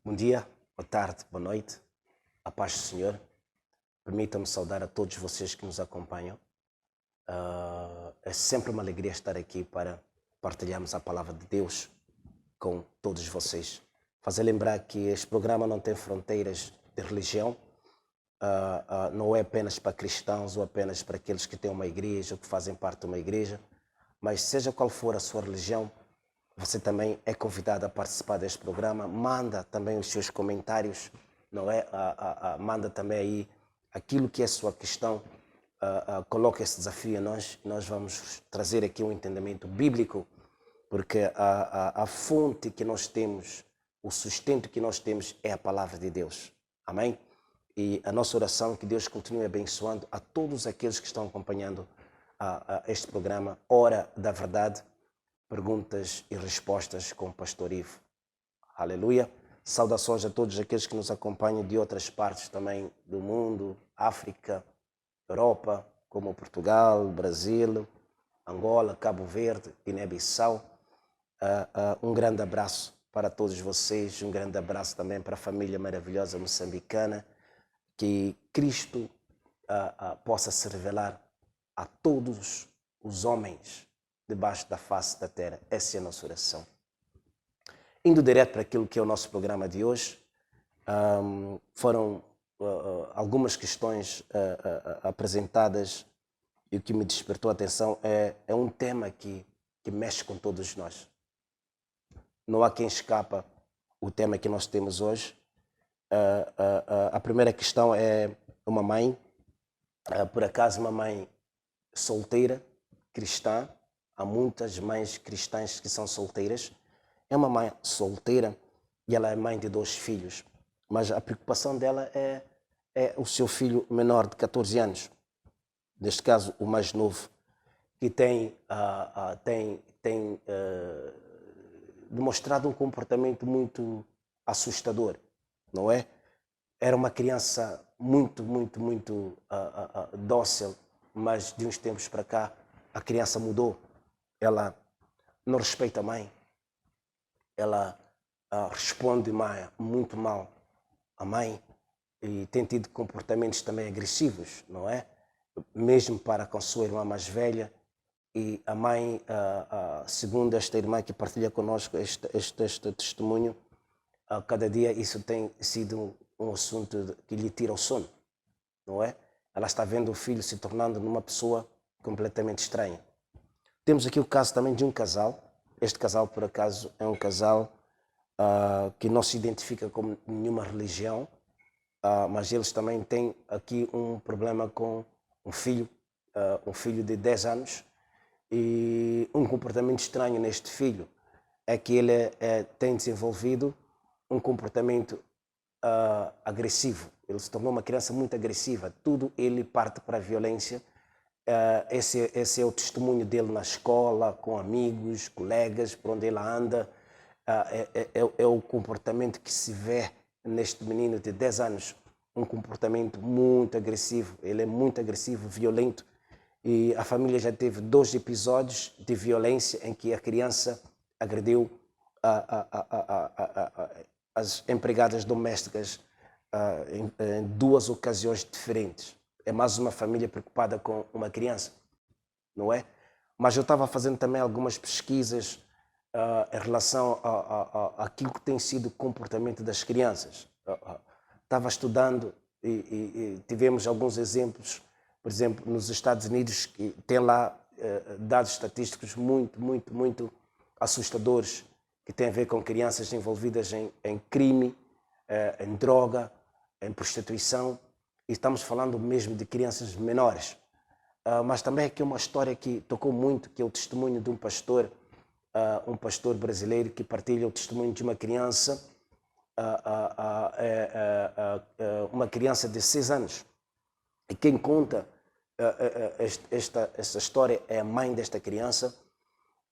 Bom dia, boa tarde, boa noite. A paz do Senhor. Permitam-me saudar a todos vocês que nos acompanham. É sempre uma alegria estar aqui para partilharmos a palavra de Deus com todos vocês. Fazer lembrar que este programa não tem fronteiras de religião. Não é apenas para cristãos ou apenas para aqueles que têm uma igreja ou que fazem parte de uma igreja. Mas seja qual for a sua religião, você também é convidado a participar deste programa. Manda também os seus comentários, não é? Manda também aí aquilo que é a sua questão. Coloca esse desafio a nós. Nós vamos trazer aqui um entendimento bíblico, porque a fonte que nós temos, o sustento que nós temos é a palavra de Deus. Amém? E a nossa oração é que Deus continue abençoando a todos aqueles que estão acompanhando este programa, Hora da Verdade, perguntas e respostas com o Pastor Ivo. Aleluia. Saudações a todos aqueles que nos acompanham de outras partes também do mundo, África, Europa, como Portugal, Brasil, Angola, Cabo Verde, Guiné-Bissau. Um grande abraço para todos vocês, um grande abraço também para a família maravilhosa moçambicana, que Cristo possa se revelar a todos os homens debaixo da face da terra. Essa é a nossa oração. Indo direto para aquilo que é o nosso programa de hoje, foram algumas questões apresentadas e o que me despertou a atenção é um tema que mexe com todos nós. Não há quem escapa o tema que nós temos hoje. A primeira questão é uma mãe, por acaso uma mãe solteira, cristã. Há muitas mães cristãs que são solteiras. É uma mãe solteira e ela é mãe de 2 filhos. Mas a preocupação dela é o seu filho menor de 14 anos. Neste caso, o mais novo, que tem demonstrado um comportamento muito assustador, não é? Era uma criança muito dócil, mas de uns tempos para cá a criança mudou. Ela não respeita a mãe, ela responde muito mal à mãe e tem tido comportamentos também agressivos, não é? Mesmo para com a sua irmã mais velha. E a mãe, segundo esta irmã que partilha connosco este testemunho, cada dia isso tem sido um assunto que lhe tira o sono, não é? Ela está vendo o filho se tornando numa pessoa completamente estranha. Temos aqui o caso também de um casal. Este casal, por acaso, é um casal que não se identifica com nenhuma religião, mas eles também têm aqui um problema com um filho de 10 anos, e um comportamento estranho neste filho é que ele tem desenvolvido um comportamento agressivo. Ele se tornou uma criança muito agressiva. Tudo ele parte para a violência. Esse é o testemunho dele na escola, com amigos, colegas, por onde ele anda. É o comportamento que se vê neste menino de 10 anos, um comportamento muito agressivo. Ele é muito agressivo, violento, e a família já teve 2 episódios de violência em que a criança agrediu as empregadas domésticas em 2 ocasiões diferentes. É mais uma família preocupada com uma criança, não é? Mas eu estava fazendo também algumas pesquisas em relação àquilo que tem sido o comportamento das crianças. Estava estudando e tivemos alguns exemplos, por exemplo, nos Estados Unidos, que tem lá dados estatísticos muito assustadores, que têm a ver com crianças envolvidas em crime, em droga, em prostituição. E estamos falando mesmo de crianças menores. Mas também aqui uma história que tocou muito, que é o testemunho de um pastor brasileiro que partilha o testemunho de uma criança, uma criança de 6 anos. E quem conta esta história é a mãe desta criança.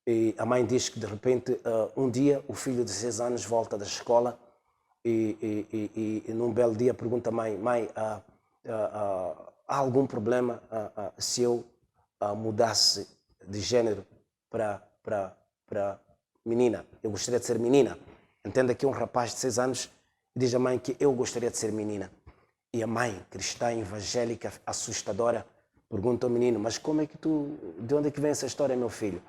E a mãe diz que de repente um dia o filho de 6 anos volta da escola e num belo dia pergunta à mãe, há algum problema se eu mudasse de género para menina? Eu gostaria de ser menina. Entenda que um rapaz de 6 anos e diz à mãe que eu gostaria de ser menina. E a mãe, cristã, evangélica, assustadora, pergunta ao menino, mas como é que de onde é que vem essa história, meu filho?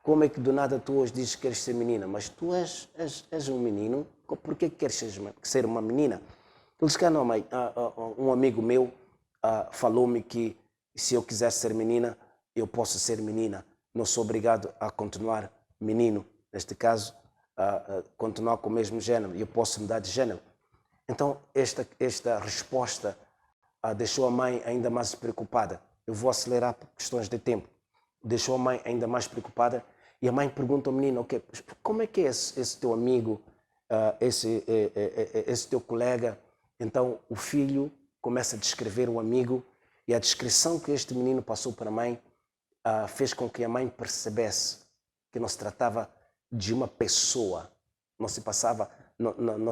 Como é que do nada tu hoje dizes que queres ser menina? Mas tu és um menino, por que queres ser uma menina? Ele disse que não, mãe, um amigo meu falou-me que se eu quiser ser menina, eu posso ser menina. Não sou obrigado a continuar menino. Neste caso, continuar com o mesmo género. Eu posso mudar de género. Então, esta resposta deixou a mãe ainda mais preocupada. Eu vou acelerar por questões de tempo. Deixou a mãe ainda mais preocupada. E a mãe pergunta ao menino, okay, como é que é esse teu amigo, esse teu colega? Então, o filho começa a descrever o amigo e a descrição que este menino passou para a mãe fez com que a mãe percebesse que não se tratava de uma pessoa, não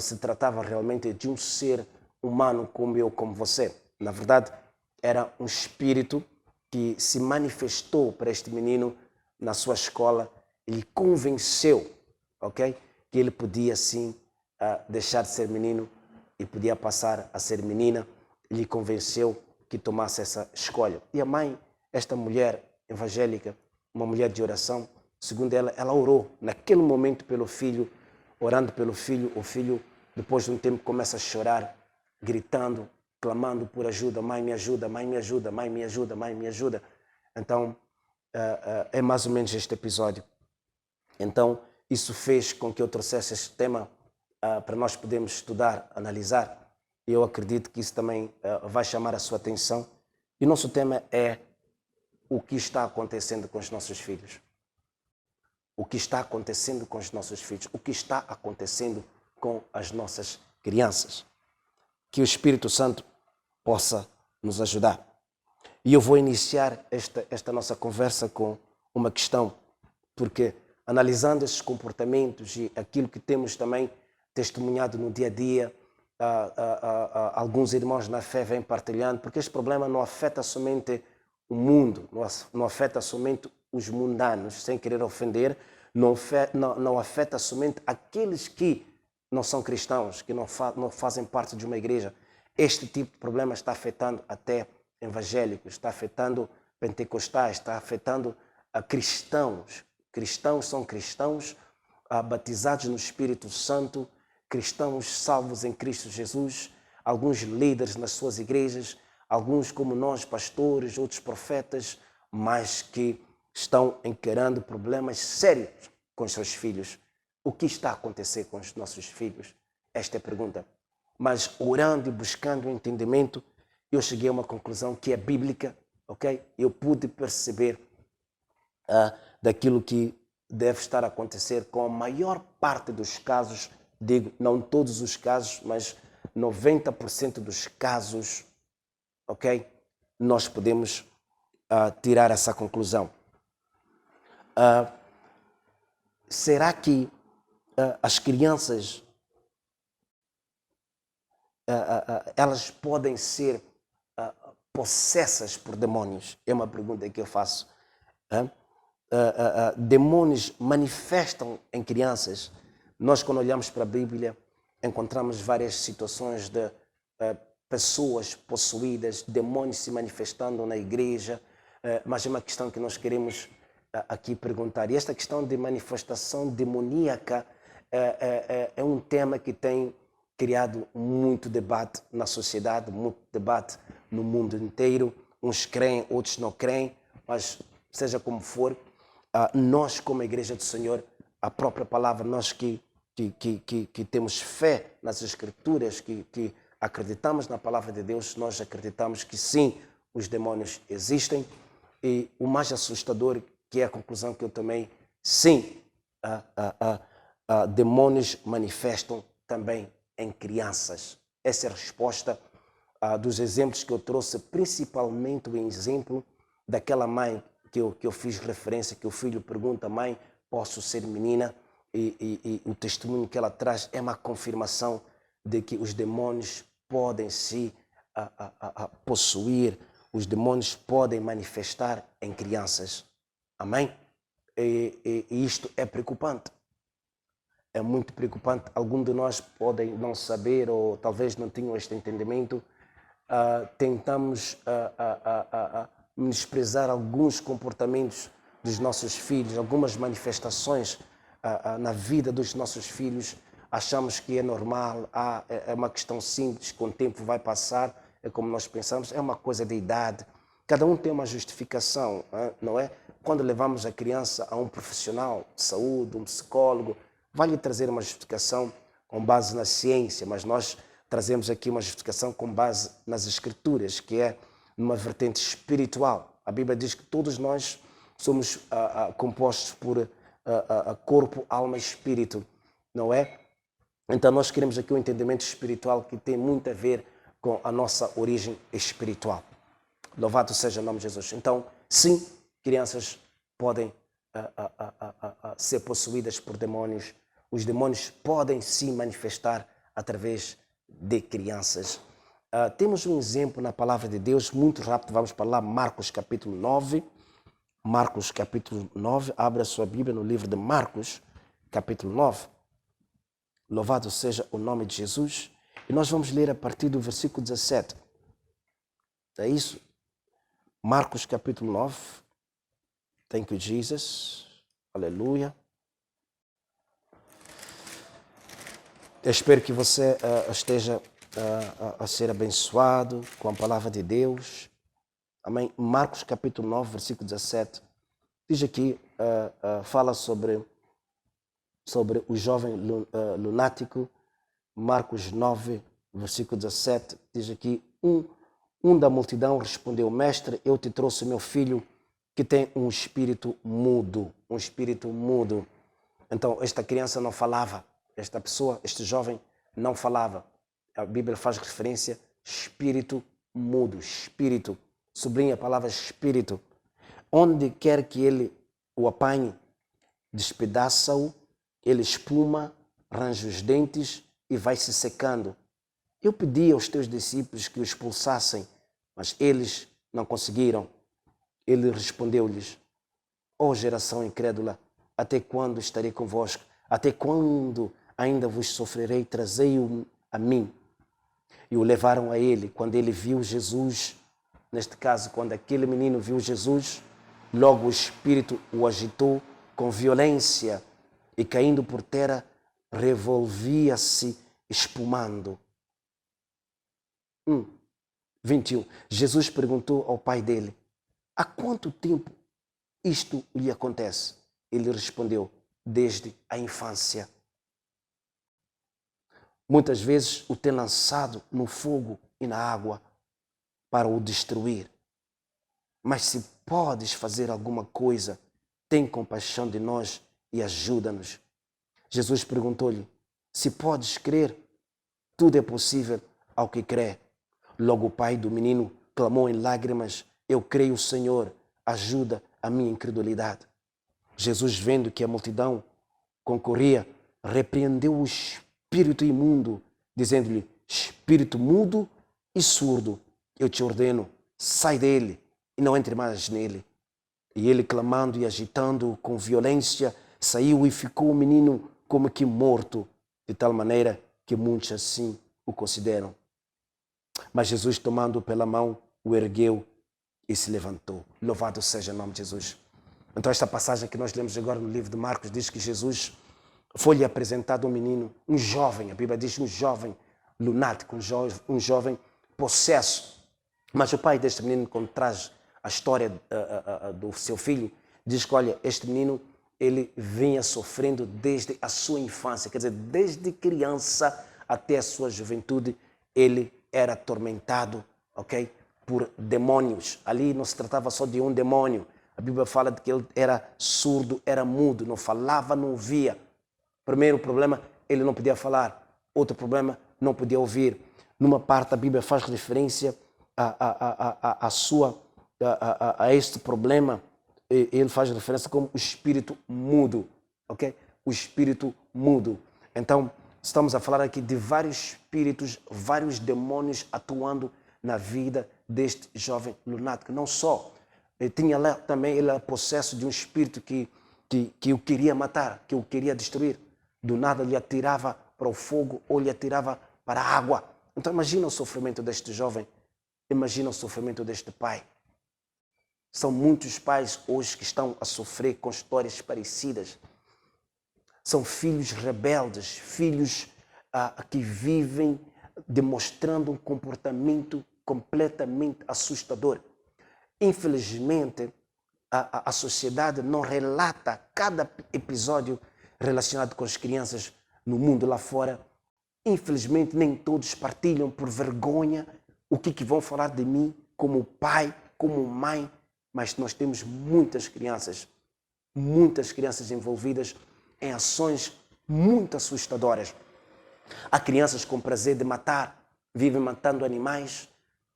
se tratava realmente de um ser humano como eu, como você. Na verdade, era um espírito que se manifestou para este menino na sua escola. Ele convenceu, ok, que ele podia sim deixar de ser menino e podia passar a ser menina. Ele convenceu que tomasse essa escolha. E a mãe, esta mulher evangélica, uma mulher de oração, segundo ela orou naquele momento pelo filho, orando pelo filho. O filho, depois de um tempo, começa a chorar, gritando, clamando por ajuda. Mãe, me ajuda, mãe, me ajuda, mãe, me ajuda, mãe, me ajuda. Então, é mais ou menos este episódio. Então, isso fez com que eu trouxesse este tema para nós podermos estudar, analisar. E eu acredito que isso também vai chamar a sua atenção. E o nosso tema é o que está acontecendo com os nossos filhos. O que está acontecendo com os nossos filhos. O que está acontecendo com as nossas crianças. Que o Espírito Santo possa nos ajudar. E eu vou iniciar esta nossa conversa com uma questão, porque analisando esses comportamentos e aquilo que temos também testemunhado no dia a dia, alguns irmãos na fé vêm partilhando, porque este problema não afeta somente o mundo, não afeta somente os mundanos, sem querer ofender, não afeta somente aqueles que não são cristãos, que não fazem parte de uma igreja. Este tipo de problema está afetando até evangélicos, está afetando pentecostais, está afetando cristãos. Cristãos são cristãos batizados no Espírito Santo, cristãos salvos em Cristo Jesus, alguns líderes nas suas igrejas, alguns como nós, pastores, outros profetas, mas que estão encarando problemas sérios com os seus filhos. O que está a acontecer com os nossos filhos? Esta é a pergunta. Mas orando e buscando um entendimento, eu cheguei a uma conclusão que é bíblica, ok? Eu pude perceber daquilo que deve estar a acontecer com a maior parte dos casos, digo, não todos os casos, mas 90% dos casos, ok? Nós podemos tirar essa conclusão. Será que as crianças elas podem ser possessas por demônios? É uma pergunta que eu faço. Demônios manifestam em crianças. Nós, quando olhamos para a Bíblia, encontramos várias situações de pessoas possuídas, demônios se manifestando na igreja, mas é uma questão que nós queremos aqui perguntar. E esta questão de manifestação demoníaca é um tema que tem criado muito debate na sociedade, muito debate no mundo inteiro. Uns creem, outros não creem, mas seja como for, nós como Igreja do Senhor, a própria palavra, nós que temos fé nas Escrituras, que acreditamos na palavra de Deus, nós acreditamos que sim, os demônios existem. E o mais assustador, que é a conclusão que eu tomei, sim, demônios manifestam também em crianças. Essa é a resposta dos exemplos que eu trouxe, principalmente o exemplo daquela mãe que eu fiz referência, que o filho pergunta, mãe, posso ser menina? E o testemunho que ela traz é uma confirmação de que os demônios podem se possuir, os demônios podem manifestar em crianças. Amém? E isto é preocupante. é muito preocupante. Alguns de nós podem não saber ou talvez não tenham este entendimento. Tentamos menosprezar alguns comportamentos dos nossos filhos, algumas manifestações na vida dos nossos filhos. Achamos que é normal, é uma questão simples, com o tempo vai passar, é como nós pensamos, é uma coisa de idade. Cada um tem uma justificação, não é? Quando levamos a criança a um profissional de saúde, um psicólogo, vai lhe trazer uma justificação com base na ciência, mas nós trazemos aqui uma justificação com base nas Escrituras, que é numa vertente espiritual. A Bíblia diz que todos nós somos compostos por corpo, alma e espírito, não é? Então nós queremos aqui um entendimento espiritual que tem muito a ver com a nossa origem espiritual. Louvado seja o nome de Jesus. Então, sim, crianças podem ser possuídas por demônios. Os demônios podem se manifestar através de crianças. Temos um exemplo na palavra de Deus, muito rápido, vamos para lá, Marcos capítulo 9. Marcos capítulo 9, abra sua Bíblia no livro de Marcos, capítulo 9. Louvado seja o nome de Jesus. E nós vamos ler a partir do versículo 17. É isso? Marcos capítulo 9. Thank you, Jesus. Aleluia. Eu espero que você esteja a ser abençoado com a palavra de Deus. Amém. Marcos capítulo 9, versículo 17. Diz aqui, fala sobre o jovem lunático. Marcos 9, versículo 17. Diz aqui, um da multidão respondeu: Mestre, eu te trouxe meu filho que tem um espírito mudo. Um espírito mudo. Então, esta criança não falava. Esta pessoa, este jovem, não falava. A Bíblia faz referência espírito mudo. Espírito. Sublinha a palavra espírito. Onde quer que ele o apanhe, despedaça-o, ele espuma, arranja os dentes e vai se secando. Eu pedi aos teus discípulos que o expulsassem, mas eles não conseguiram. Ele respondeu-lhes: ó geração incrédula, até quando estarei convosco? Até quando ainda vos sofrerei? Trazei-o a mim. E o levaram a ele. Quando ele viu Jesus, neste caso, quando aquele menino viu Jesus, logo o espírito o agitou com violência e, caindo por terra, revolvia-se espumando. 21. Jesus perguntou ao pai dele: há quanto tempo isto lhe acontece? Ele respondeu: desde a infância. Muitas vezes o tem lançado no fogo e na água para o destruir. Mas se podes fazer alguma coisa, tem compaixão de nós e ajuda-nos. Jesus perguntou-lhe: se podes crer, tudo é possível ao que crê. Logo o pai do menino clamou em lágrimas: eu creio, Senhor, ajuda a minha incredulidade. Jesus, vendo que a multidão concorria, repreendeu o espírito imundo, dizendo-lhe: espírito mudo e surdo, eu te ordeno, sai dele e não entre mais nele. E ele, clamando e agitando com violência, saiu e ficou o menino como que morto, de tal maneira que muitos assim o consideram. Mas Jesus, tomando-o pela mão, o ergueu e se levantou. Louvado seja o nome de Jesus. Então esta passagem que nós lemos agora no livro de Marcos diz que Jesus foi-lhe apresentado um menino, um jovem, a Bíblia diz um jovem lunático, um jovem possesso. Mas o pai deste menino, quando traz a história do seu filho, diz que, olha, este menino, ele vinha sofrendo desde a sua infância, quer dizer, desde criança até a sua juventude, ele era atormentado, ok, por demônios. Ali não se tratava só de um demônio. A Bíblia fala de que ele era surdo, era mudo, não falava, não ouvia. Primeiro problema, ele não podia falar. Outro problema, não podia ouvir. Numa parte, a Bíblia faz referência a este problema. Ele faz referência como o espírito mudo, ok? O espírito mudo. Então, estamos a falar aqui de vários espíritos, vários demônios atuando na vida deste jovem lunático. Não só, tinha lá também, ele era possesso de um espírito que o queria matar, que o queria destruir. do nada lhe atirava para o fogo ou lhe atirava para a água. Então imagina o sofrimento deste jovem, imagina o sofrimento deste pai. São muitos pais hoje que estão a sofrer com histórias parecidas. São filhos rebeldes, filhos que vivem demonstrando um comportamento completamente assustador. Infelizmente, a sociedade não relata cada episódio relacionado com as crianças no mundo lá fora. Infelizmente, nem todos partilham por vergonha o que vão falar de mim como pai, como mãe, mas nós temos muitas crianças envolvidas em ações muito assustadoras. Há crianças com prazer de matar, vivem matando animais,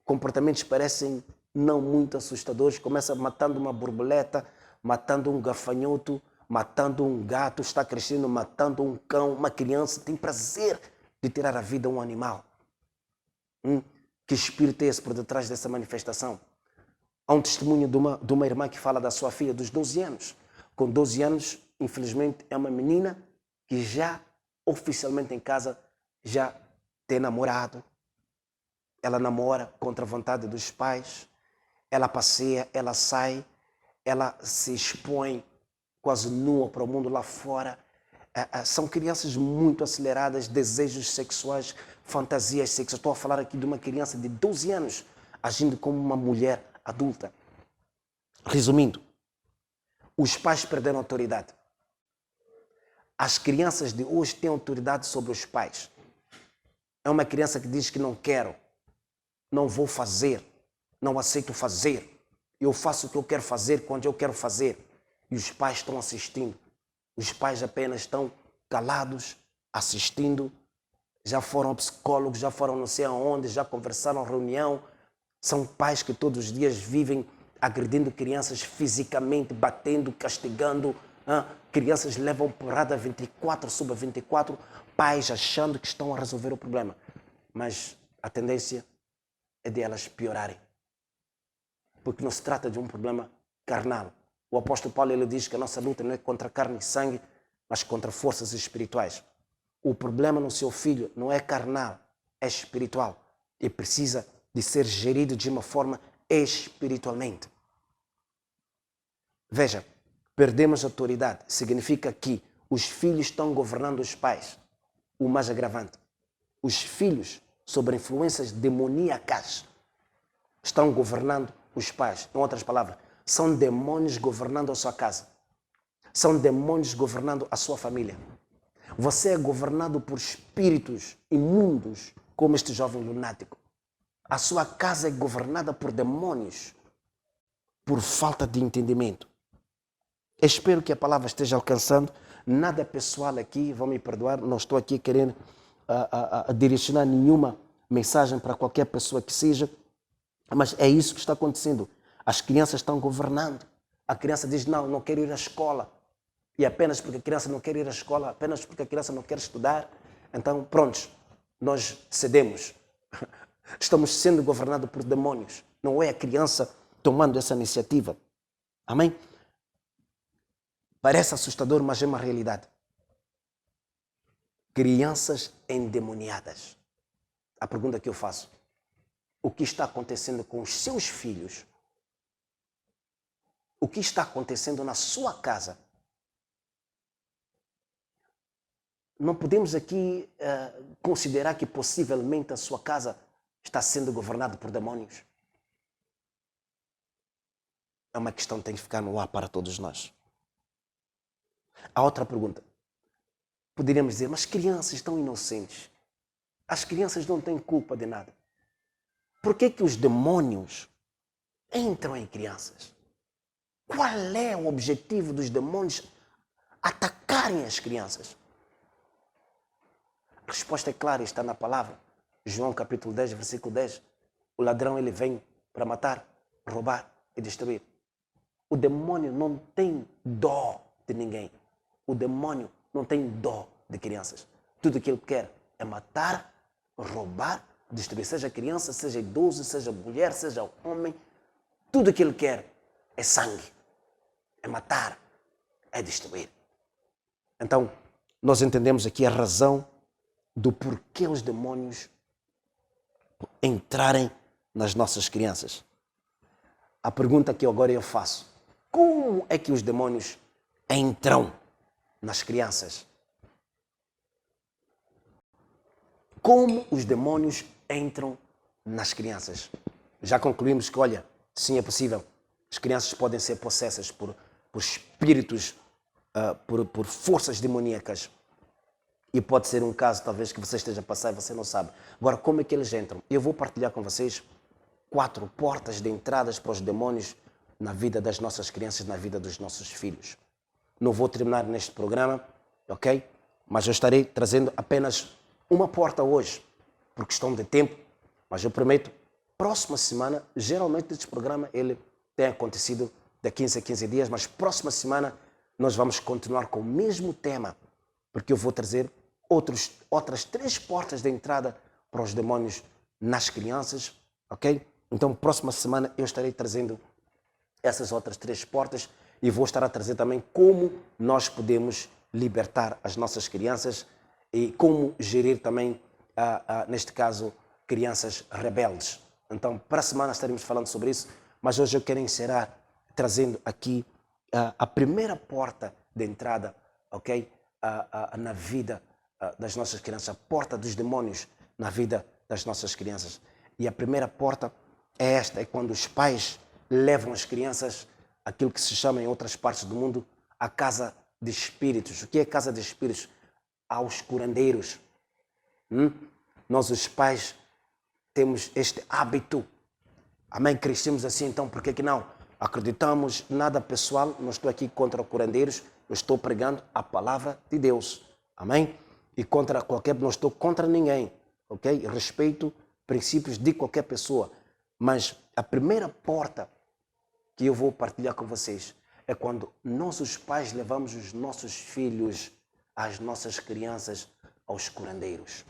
comportamentos parecem não muito assustadores, começa matando uma borboleta, matando um gafanhoto, matando um gato, está crescendo, matando um cão. Uma criança tem prazer de tirar a vida a um animal. Que espírito é esse por detrás dessa manifestação? Há um testemunho de uma irmã que fala da sua filha dos 12 anos. Com 12 anos, infelizmente, é uma menina que já oficialmente em casa já tem namorado. Ela namora contra a vontade dos pais. Ela passeia, ela sai, ela se expõe quase nua para o mundo lá fora. São crianças muito aceleradas, desejos sexuais, fantasias sexuais. Estou a falar aqui de uma criança de 12 anos agindo como uma mulher adulta. Resumindo, os pais perderam autoridade. As crianças de hoje têm autoridade sobre os pais. É uma criança que diz que não quero, não vou fazer, não aceito fazer. Eu faço o que eu quero fazer quando eu quero fazer. E os pais estão assistindo. Os pais apenas estão calados, assistindo. Já foram psicólogos, já foram não sei aonde, já conversaram em reunião. São pais que todos os dias vivem agredindo crianças fisicamente, batendo, castigando. Crianças levam porrada 24/24, pais achando que estão a resolver o problema. Mas a tendência é de elas piorarem. Porque não se trata de um problema carnal. O apóstolo Paulo ele diz que a nossa luta não é contra carne e sangue, mas contra forças espirituais. O problema no seu filho não é carnal, é espiritual. E precisa de ser gerido de uma forma espiritualmente. Veja, perdemos autoridade. Significa que os filhos estão governando os pais. O mais agravante. Os filhos, sob influências demoníacas, estão governando os pais. Em outras palavras, são demônios governando a sua casa. São demônios governando a sua família. Você é governado por espíritos imundos, como este jovem lunático. A sua casa é governada por demônios, por falta de entendimento. Espero que a palavra esteja alcançando. Nada pessoal aqui, vão me perdoar, não estou aqui querendo direcionar nenhuma mensagem para qualquer pessoa que seja, mas é isso que está acontecendo. As crianças estão governando. A criança diz, não quero ir à escola. E apenas porque a criança não quer ir à escola, apenas porque a criança não quer estudar, então, prontos, nós cedemos. Estamos sendo governados por demônios. Não é a criança tomando essa iniciativa. Amém? Parece assustador, mas é uma realidade. Crianças endemoniadas. A pergunta que eu faço, o que está acontecendo com os seus filhos? O que está acontecendo na sua casa? Não podemos aqui considerar que possivelmente a sua casa está sendo governada por demônios? É uma questão que tem que ficar no ar para todos nós. A outra pergunta. Poderíamos dizer, mas crianças estão inocentes. As crianças não têm culpa de nada. Por que os demônios entram em crianças? Qual é o objetivo dos demônios atacarem as crianças? A resposta é clara, está na palavra. João capítulo 10, versículo 10. O ladrão ele vem para matar, roubar e destruir. O demônio não tem dó de ninguém. O demônio não tem dó de crianças. Tudo que ele quer é matar, roubar, destruir. Seja criança, seja idoso, seja mulher, seja homem. Tudo que ele quer é sangue. É matar, é destruir. Então, nós entendemos aqui a razão do porquê os demônios entrarem nas nossas crianças. A pergunta que agora eu faço: como é que os demônios entram nas crianças? Como os demônios entram nas crianças? Já concluímos que, olha, sim, é possível. As crianças podem ser possessas por espíritos, por forças demoníacas. E pode ser um caso, talvez, que você esteja a passar e você não sabe. Agora, como é que eles entram? Eu vou partilhar com vocês 4 portas de entradas para os demônios na vida das nossas crianças, na vida dos nossos filhos. Não vou terminar neste programa, ok? Mas eu estarei trazendo apenas uma porta hoje, por questão de tempo. Mas eu prometo, próxima semana, geralmente este programa ele tem acontecido de 15 a 15 dias, mas próxima semana nós vamos continuar com o mesmo tema, porque eu vou trazer outras 3 portas de entrada para os demônios nas crianças, ok? Então, próxima semana eu estarei trazendo essas outras 3 portas e vou estar a trazer também como nós podemos libertar as nossas crianças e como gerir também, neste caso, crianças rebeldes. Então, para a semana estaremos falando sobre isso, mas hoje eu quero encerrar trazendo aqui a primeira porta de entrada, ok? Na vida das nossas crianças, a porta dos demônios na vida das nossas crianças. E a primeira porta é esta, é quando os pais levam as crianças, aquilo que se chama em outras partes do mundo, a casa de espíritos. O que é casa de espíritos? Aos curandeiros. Nós, os pais, temos este hábito. Amém? Crescemos assim, então por que não? Acreditamos, nada pessoal, não estou aqui contra curandeiros, eu estou pregando a palavra de Deus. Amém? E contra não estou contra ninguém, ok? Respeito princípios de qualquer pessoa. Mas a primeira porta que eu vou partilhar com vocês é quando nós, os pais, levamos os nossos filhos, as nossas crianças, aos curandeiros.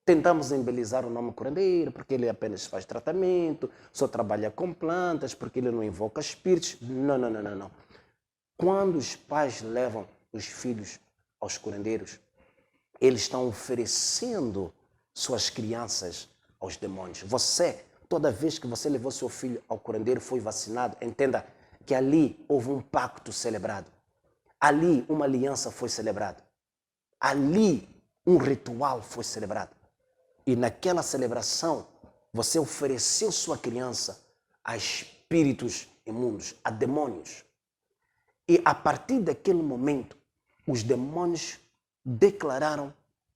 Tentamos embelezar o nome curandeiro, porque ele apenas faz tratamento, só trabalha com plantas, porque ele não invoca espíritos. Não. Quando os pais levam os filhos aos curandeiros, eles estão oferecendo suas crianças aos demônios. Você, toda vez que você levou seu filho ao curandeiro, foi vacinado, entenda que ali houve um pacto celebrado. Ali uma aliança foi celebrada. Ali um ritual foi celebrado. E naquela celebração, você ofereceu sua criança a espíritos imundos, a demônios. E a partir daquele momento, os demônios declararam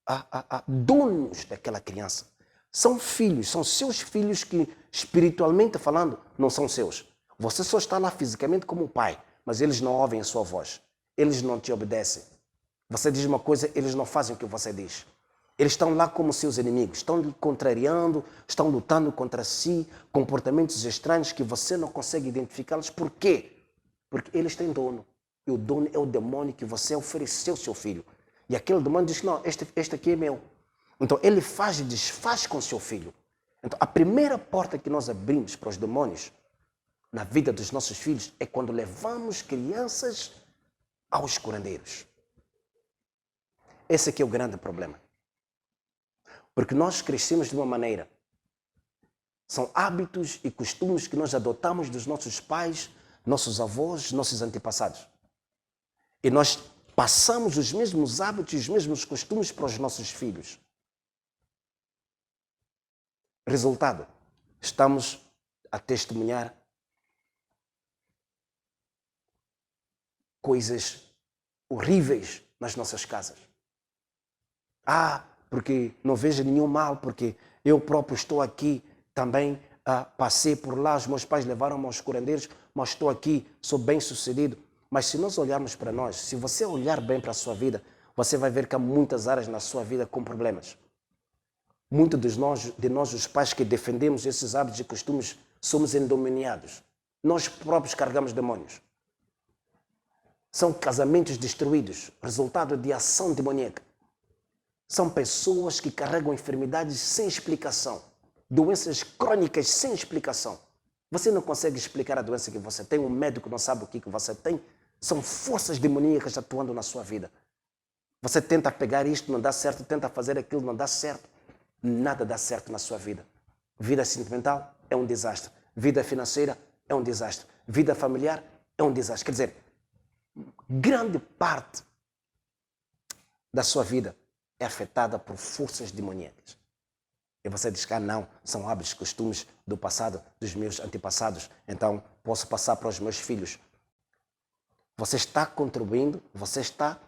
a donos daquela criança. São filhos, são seus filhos que, espiritualmente falando, não são seus. Você só está lá fisicamente como pai, mas eles não ouvem a sua voz. Eles não te obedecem. Você diz uma coisa, eles não fazem o que você diz. Eles estão lá como seus inimigos, estão lhe contrariando, estão lutando contra si, comportamentos estranhos que você não consegue identificá-los. Por quê? Porque eles têm dono. E o dono é o demônio que você ofereceu ao seu filho. E aquele demônio diz, não, este aqui é meu. Então ele faz e desfaz com seu filho. Então a primeira porta que nós abrimos para os demônios na vida dos nossos filhos é quando levamos crianças aos curandeiros. Esse aqui é o grande problema. Porque nós crescemos de uma maneira. São hábitos e costumes que nós adotamos dos nossos pais, nossos avós, nossos antepassados. E nós passamos os mesmos hábitos e os mesmos costumes para os nossos filhos. Resultado, estamos a testemunhar coisas horríveis nas nossas casas. Porque não vejo nenhum mal, porque eu próprio estou aqui também, passei por lá, os meus pais levaram-me aos curandeiros, mas estou aqui, sou bem sucedido. Mas se nós olharmos para nós, se você olhar bem para a sua vida, você vai ver que há muitas áreas na sua vida com problemas. Muitos de nós, os pais que defendemos esses hábitos e costumes, somos endemoniados. Nós próprios carregamos demônios. São casamentos destruídos, resultado de ação demoníaca. São pessoas que carregam enfermidades sem explicação, doenças crônicas sem explicação. Você não consegue explicar a doença que você tem, um médico não sabe o que você tem. São forças demoníacas atuando na sua vida. Você tenta pegar isto, não dá certo, tenta fazer aquilo, não dá certo. Nada dá certo na sua vida. Vida sentimental é um desastre. Vida financeira é um desastre. Vida familiar é um desastre. Quer dizer, grande parte da sua vida é afetada por forças demoníacas. E você diz que não, são hábitos, costumes do passado, dos meus antepassados, então posso passar para os meus filhos. Você está contribuindo, você está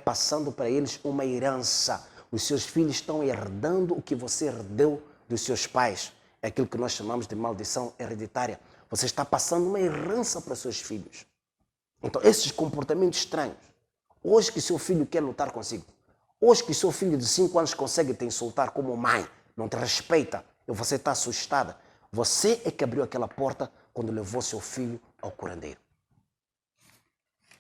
passando para eles uma herança. Os seus filhos estão herdando o que você herdeu dos seus pais. É aquilo que nós chamamos de maldição hereditária. Você está passando uma herança para os seus filhos. Então, esses comportamentos estranhos, hoje que seu filho quer lutar consigo, hoje que seu filho de 5 anos consegue te insultar como mãe, não te respeita, e você está assustada, você é que abriu aquela porta quando levou seu filho ao curandeiro.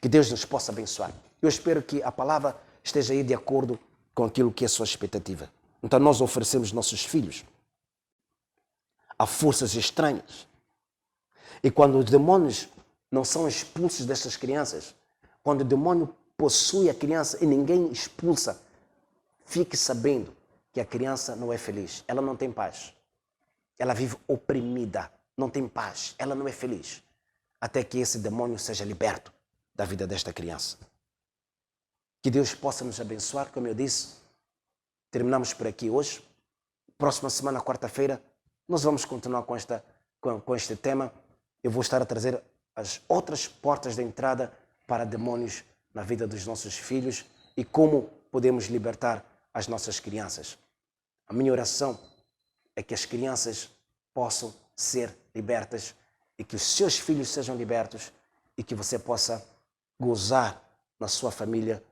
Que Deus nos possa abençoar. Eu espero que a palavra esteja aí de acordo com aquilo que é a sua expectativa. Então nós oferecemos nossos filhos a forças estranhas. E quando os demônios não são expulsos dessas crianças, quando o demônio possui a criança e ninguém expulsa, fique sabendo que a criança não é feliz. Ela não tem paz. Ela vive oprimida, não tem paz. Ela não é feliz. Até que esse demônio seja liberto da vida desta criança. Que Deus possa nos abençoar. Como eu disse, terminamos por aqui hoje. Próxima semana, quarta-feira, nós vamos continuar com este tema. Eu vou estar a trazer as outras portas de entrada para demônios na vida dos nossos filhos e como podemos libertar as nossas crianças. A minha oração é que as crianças possam ser libertas e que os seus filhos sejam libertos e que você possa gozar na sua família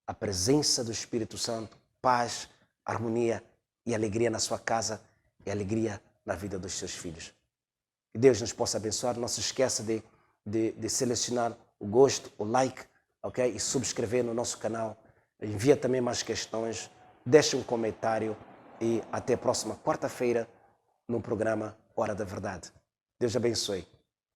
a presença do Espírito Santo, paz, harmonia e alegria na sua casa e alegria na vida dos seus filhos. Que Deus nos possa abençoar. Não se esqueça de selecionar o gosto, o like, ok? E subscrever no nosso canal. Envia também mais questões, deixe um comentário e até a próxima quarta-feira no programa Hora da Verdade. Deus abençoe.